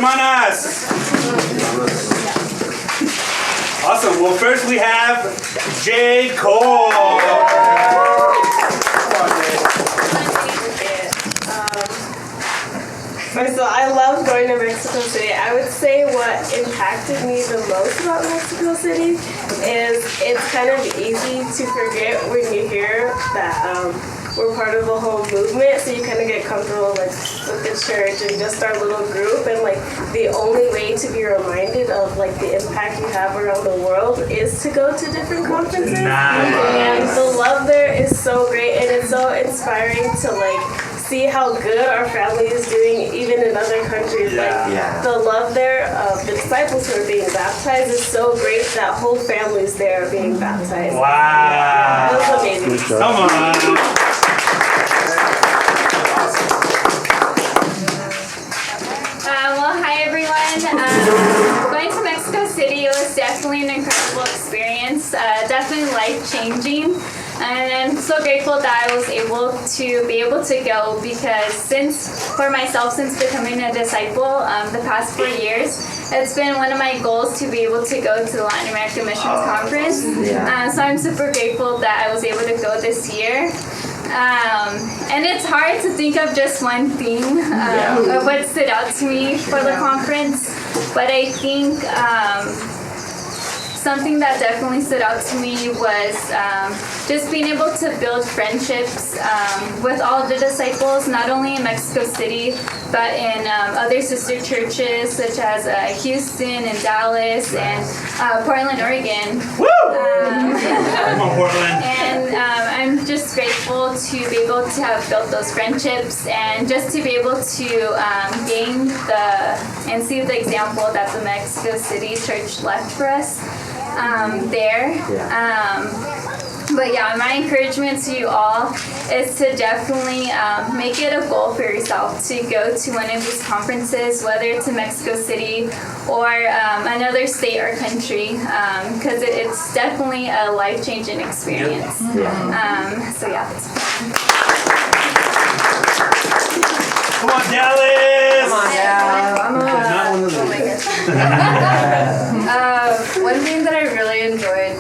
hermanas. Awesome. Well, first we have J. Cole. First of all, I love going to Mexico City. I would say what impacted me the most about Mexico City is it's kind of easy to forget when you hear that we're part of the whole movement, so you kind of get comfortable like with the church and just our little group, and like the only way to be reminded of like the impact you have around the world is to go to different conferences. And the love there is so great, and it's so inspiring to like see how good our family is doing even in other countries. The love there of the disciples who are being baptized is so great that whole families there are being baptized. Wow. That was amazing. Come on. Well, hi everyone. Going to Mexico City was definitely an incredible experience, definitely life-changing. And I'm so grateful that I was able to go because since becoming a disciple the past 4 years, it's been one of my goals to be able to go to the Latin American Missions Conference. So I'm super grateful that I was able to go this year. And it's hard to think of just one thing of what stood out to me for the conference, but I think something that definitely stood out to me was just being able to build friendships with all of the disciples, not only in Mexico City, but in other sister churches such as Houston and Dallas and Portland, Oregon. Woo! Come on, Portland. And I'm just grateful to be able to have built those friendships and just to be able to gain and see the example that the Mexico City Church left for us there. But yeah, my encouragement to you all is to definitely make it a goal for yourself to go to one of these conferences, whether it's in Mexico City or another state or country, because it's definitely a life-changing experience. So yeah. Come on, Dallas! Come on, one thing that I really enjoyed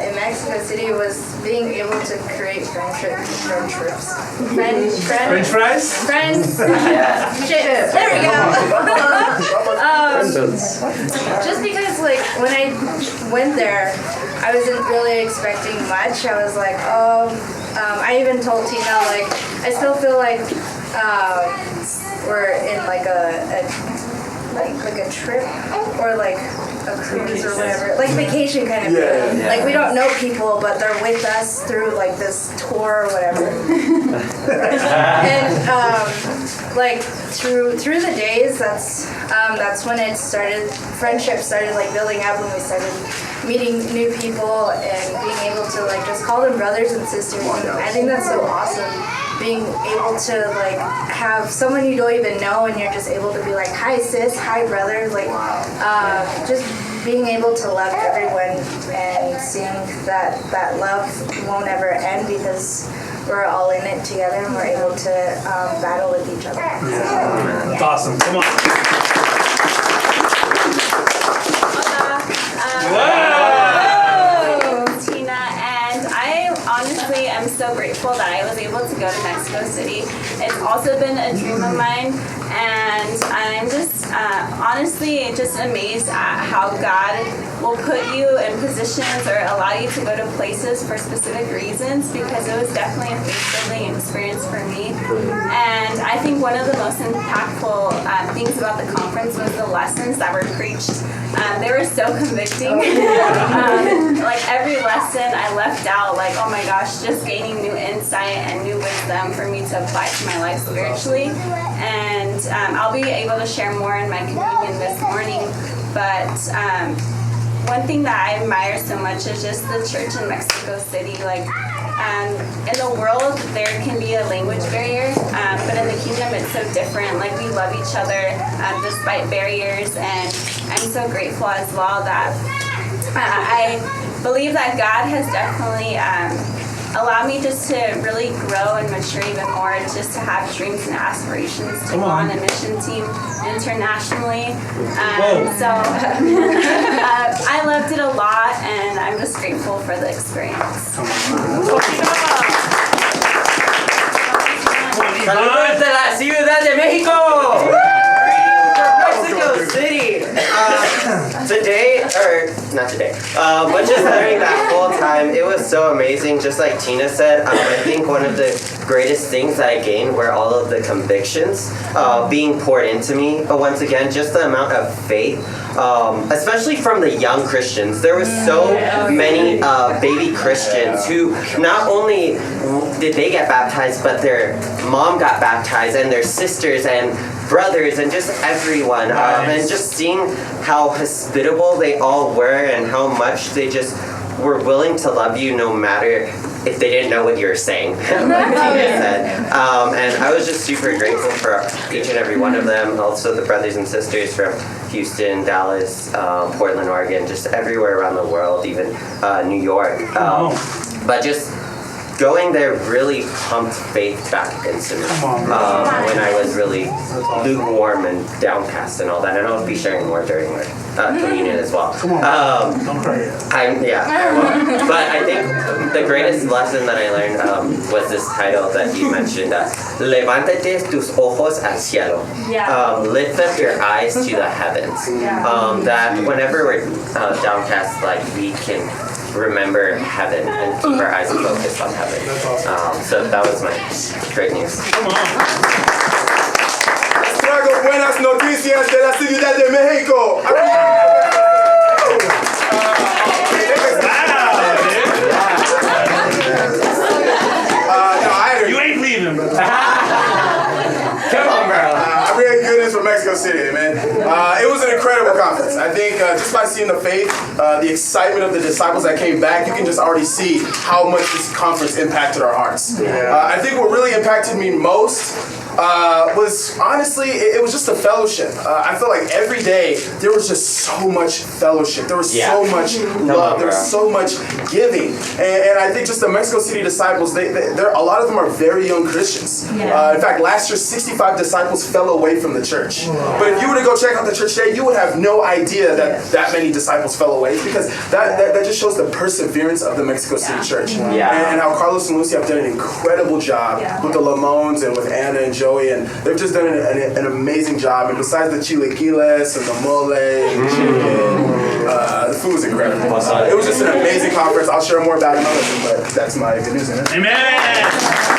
in Mexico City was being able to create friendships. French fries? Friends. Shit. There we go. Just because, like, when I went there, I wasn't really expecting much. I was like, I even told Tina, like, I still feel like we're in like a trip or like a cruise or whatever, like vacation kind of thing. Like we don't know people, but they're with us through like this tour or whatever. And like through the days, that's when it started. Friendship started like building up when we started meeting new people and being able to like just call them brothers and sisters. And I think that's so awesome. Being able to like have someone you don't even know and you're just able to be like, hi sis, hi brother, like just being able to love everyone and seeing that love won't ever end because we're all in it together and we're able to battle with each other. That's awesome. Come on. I'm so grateful that I was able to go to Mexico City. It's also been a dream of mine, and I'm just honestly just amazed at how God will put you in positions or allow you to go to places for specific reasons, because it was definitely a faith-building experience for me. And I think one of the most impactful things about the conference was the lessons that were preached. They were so convicting. Like every lesson I left out like, oh my gosh, just gaining new insight and new wisdom for me to apply to my life spiritually. And I'll be able to share more in my communion this morning. But one thing that I admire so much is just the church in Mexico City. Like, in the world, there can be a language barrier, but in the kingdom, it's so different. Like, we love each other despite barriers, and I'm so grateful as well that I believe that God has definitely allowed me just to really grow and mature even more, just to have dreams and aspirations to go on a mission team internationally. So I loved it a lot, and I'm just grateful for the experience. Saludos de la Ciudad de México! Mexico City! Today, or not today, but just during that whole time, it was so amazing. Just like Tina said, I think one of the greatest things that I gained were all of the convictions being poured into me. But once again, just the amount of faith, especially from the young Christians. There were so many baby Christians who not only did they get baptized, but their mom got baptized, and their sisters and brothers, and just everyone. And just seeing how hospitable they all were, and how much they just were willing to love you no matter if they didn't know what you were saying, like Tina said. And I was just super grateful for each and every one of them. Also the brothers and sisters from Houston, Dallas, Portland, Oregon, just everywhere around the world, even New York. But just going there really pumped faith back into me when I was really lukewarm and downcast and all that. And I'll be sharing more during my communion as well. Don't cry. I won't. But I think the greatest lesson that I learned was this title that you mentioned, Levántate tus ojos al cielo. Lift up your eyes to the heavens. That whenever we're downcast, like we can remember heaven and keep our eyes focused on heaven. So that was my great news. Les traigo buenas noticias de la Ciudad de México. You ain't leaving. Come on, bro. I really good news from Mexico City, man. It was an incredible conference. I think just by seeing the faith, the excitement of the disciples that came back, you can just already see how much this conference impacted our hearts. I think what really impacted me most was honestly, it was just the fellowship. I felt like every day there was just so much fellowship. There was so much love. There was so much giving. And I think just the Mexico City disciples, they're a lot of them are very young Christians. In fact, last year, 65 disciples fell away from the church. But if you were to go check out the church today, you would have no idea that many disciples fell away, because that just shows the perseverance of the Mexico City church. And how Carlos and Lucy have done an incredible job with the Lamones and with Anna and Joey, and they've just done an amazing job. And besides the chilaquiles and the mole and the chicken, the food was incredible. It was just an amazing conference. I'll share more about it another time, but that's my good news in it. Amen.